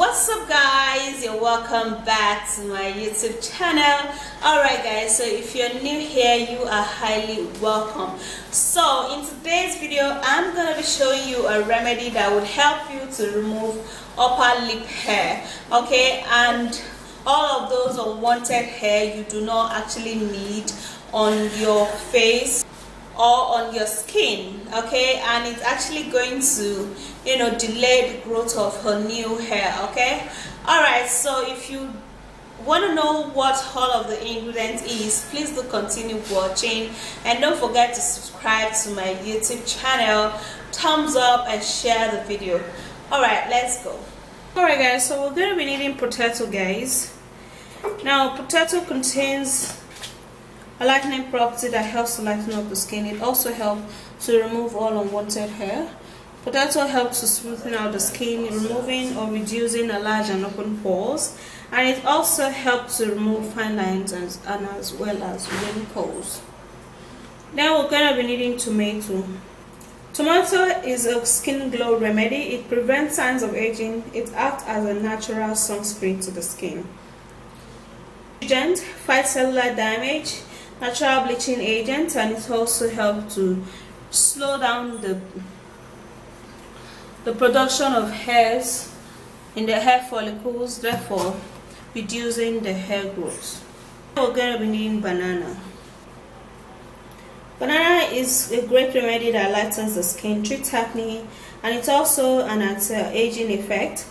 What's up guys, you're welcome back to my YouTube channel. Alright guys, so if you're new here, you are highly welcome. So in today's video I'm gonna be showing you a remedy that would help you to remove upper lip hair, okay, and all of those unwanted hair you do not actually need on your face or on your skin, okay, and it's actually going to delay the growth of her new hair, okay. All right, so if you want to know what all of the ingredients is, please do continue watching and don't forget to subscribe to my YouTube channel, thumbs up and share the video. All right, let's go. All right guys, so we're going to be needing potato, guys. Now potato contains a lightening property that helps to lighten up the skin. It also helps to remove all unwanted hair. Potato helps to smoothen out the skin, removing or reducing large and open pores, and it also helps to remove fine lines and as well as wrinkles. Then we're going to be needing tomato. Tomato is a skin glow remedy. It prevents signs of aging. It acts as a natural sunscreen to the skin. Agent fights cellular damage, natural bleaching agent, and it also helps to slow down the production of hairs in the hair follicles, therefore reducing the hair growth. We're going to be needing banana. Banana is a great remedy that lightens the skin, treats acne, and it's also an anti-aging effect.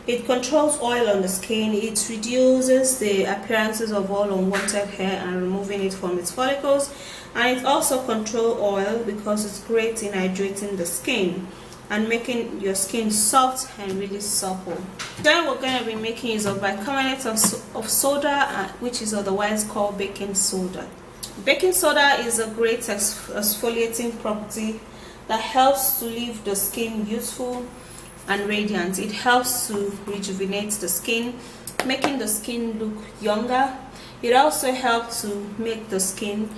It controls oil on the skin. It reduces the appearances of all unwanted hair and removing it from its follicles, and it also controls oil because it's great in hydrating the skin and making your skin soft and really supple. Then we're going to be making use of bicarbonate of soda, which is otherwise called baking soda. Baking soda is a great exfoliating property that helps to leave the skin youthful and radiant. It helps to rejuvenate the skin, making the skin look younger. It also helps to make the skin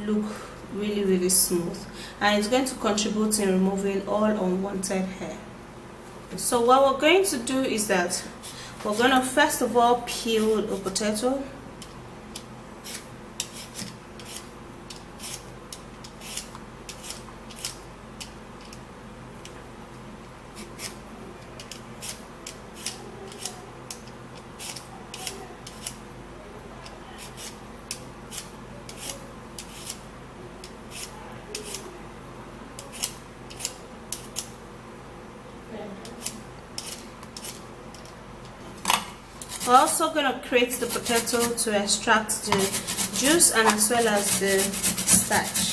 look really smooth, and it's going to contribute in removing all unwanted hair. So what we're going to do is that we're going to first of all peel a potato. We're also going to crate the potato to extract the juice and as well as the starch.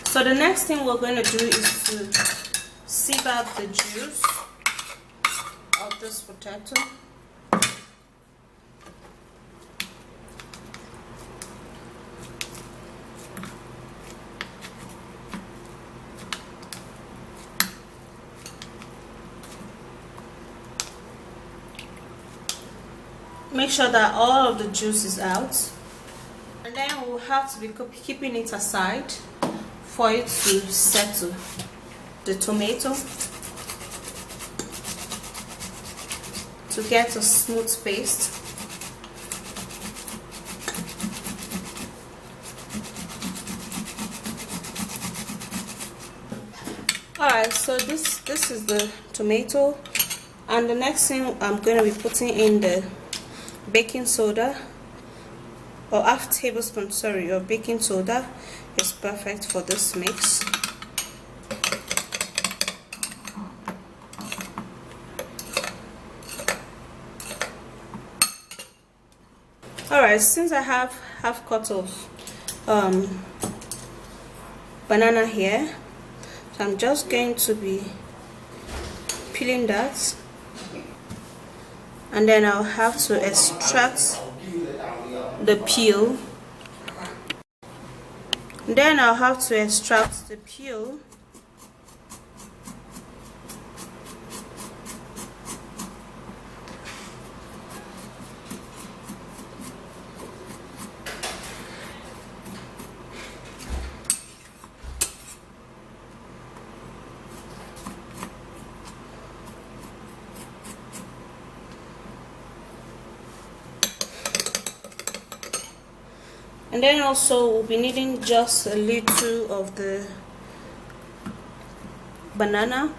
So the next thing we're going to do is to sieve out the juice of this potato. Make sure that all of the juice is out, and then we'll have to be keeping it aside for it to settle. The tomato to get a smooth paste. Alright, so this is the tomato, and the next thing I'm going to be putting in the baking soda, or half tablespoon of baking soda is perfect for this mix. Alright, since I have half cut of banana here, so I'm just going to be peeling that and then I'll have to extract the peel. Then I'll have to extract the peel. And then also we'll be needing just a little of the banana.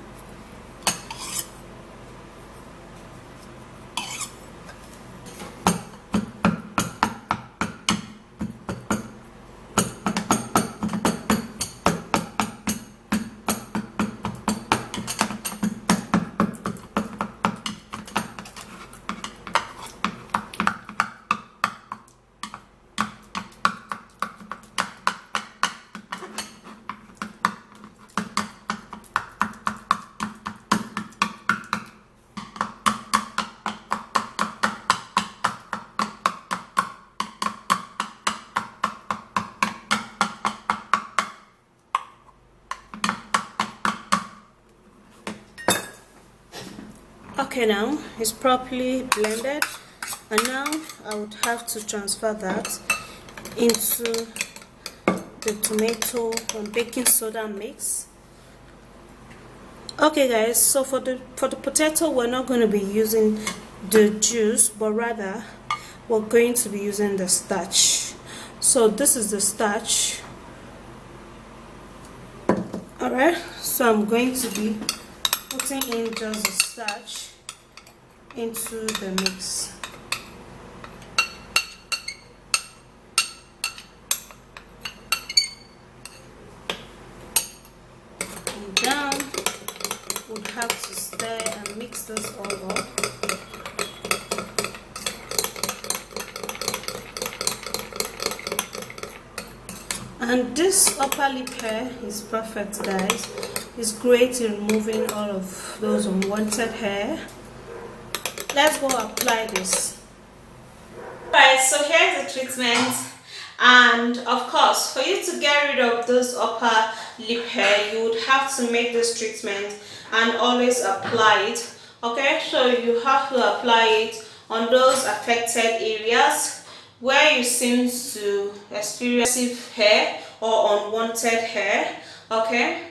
Okay, now it's properly blended, and now I would have to transfer that into the tomato and baking soda mix. Okay guys, so for the potato, we're not going to be using the juice, but rather we're going to be using the starch. So this is the starch. Alright, so I'm going to be putting in just the starch into the mix. And now we'll have to stir and mix this all up. And this upper lip hair is perfect, guys. It's great in removing all of those unwanted hair. Let's go apply this. Alright, so here's the treatment, and of course for you to get rid of those upper lip hair, you would have to make this treatment and always apply it. Okay, so you have to apply it on those affected areas where you seem to experience hair or unwanted hair. Okay,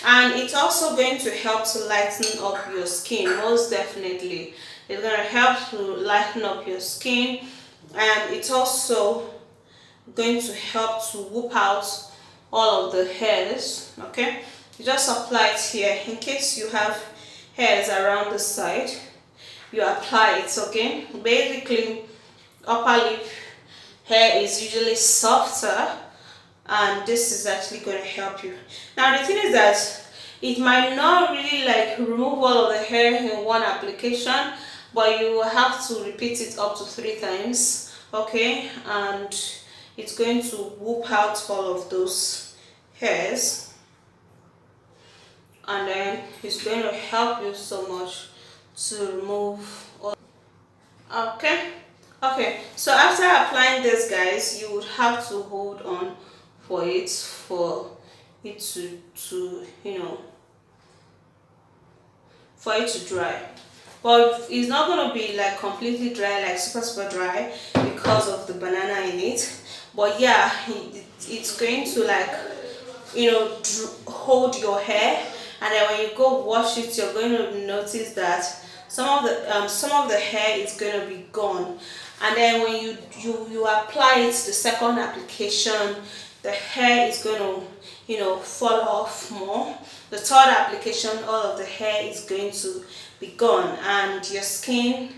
and it's also going to help to lighten up your skin. Most definitely it's going to help to lighten up your skin, and it's also going to help to whoop out all of the hairs. Okay, you just apply it here. In case you have hairs around the side, you apply it. Okay, basically upper lip hair is usually softer, and this is actually going to help you. Now the thing is that it might not really like remove all of the hair in one application, but you will have to repeat it up to 3 times. Okay, and it's going to whoop out all of those hairs, and then it's going to help you so much to remove all. Okay, so after applying this, guys, you would have to hold on for it to you know, for it to dry. But it's not going to be like completely dry, like super dry, because of the banana in it. But yeah, it's going to, like, you know, hold your hair, and then when you go wash it, you're going to notice that some of the hair is going to be gone. And then when you apply it, the second application, the hair is going to, you know, fall off more. The third application, all of the hair is going to be gone, and your skin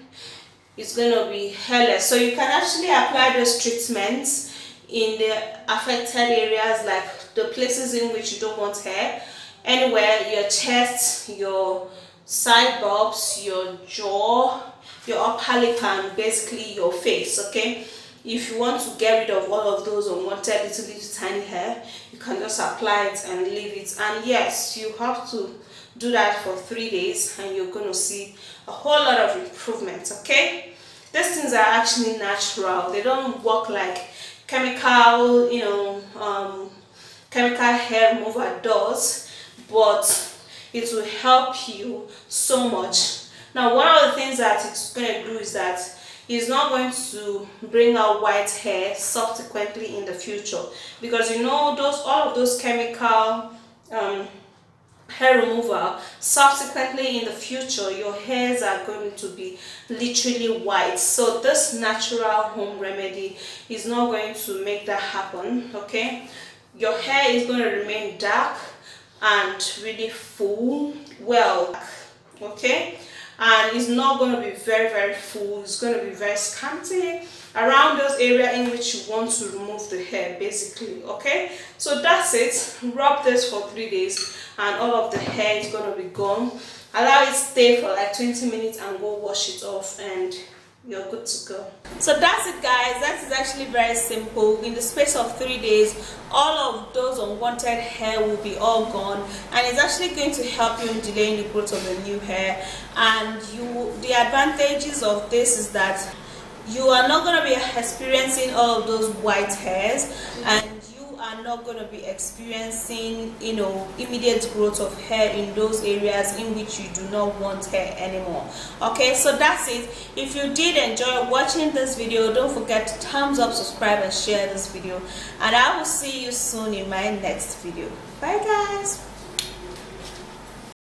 is going to be hairless. So you can actually apply those treatments in the affected areas, like the places in which you don't want hair, anywhere, your chest, your side bulbs, your jaw, your upper lip, and basically your face. Okay, if you want to get rid of all of those unwanted little tiny hair, you can just apply it and leave it. And yes, you have to do that for 3 days and you're going to see a whole lot of improvements. Okay, these things are actually natural. They don't work like chemical, chemical hair remover does, but it will help you so much. Now, one of the things that it's going to do is that it's not going to bring out white hair subsequently in the future, because all of those chemical hair removal, subsequently in the future your hairs are going to be literally white. So this natural home remedy is not going to make that happen. Okay, your hair is going to remain dark and really full, okay, and it's not going to be very full. It's going to be very scanty around those areas in which you want to remove the hair, basically. Okay, so that's it. Rub this for 3 days and all of the hair is going to be gone. Allow it stay for like 20 minutes and go wash it off and you're good to go. So that's it, guys. That is actually very simple. In the space of 3 days, all of those unwanted hair will be all gone, and it's actually going to help you in delaying the growth of the new hair. And the advantages of this is that you are not going to be experiencing all of those white hairs, and you are not going to be experiencing immediate growth of hair in those areas in which you do not want hair anymore. Okay, so that's it. If you did enjoy watching this video, don't forget to thumbs up, subscribe and share this video, and I will see you soon in my next video. Bye guys.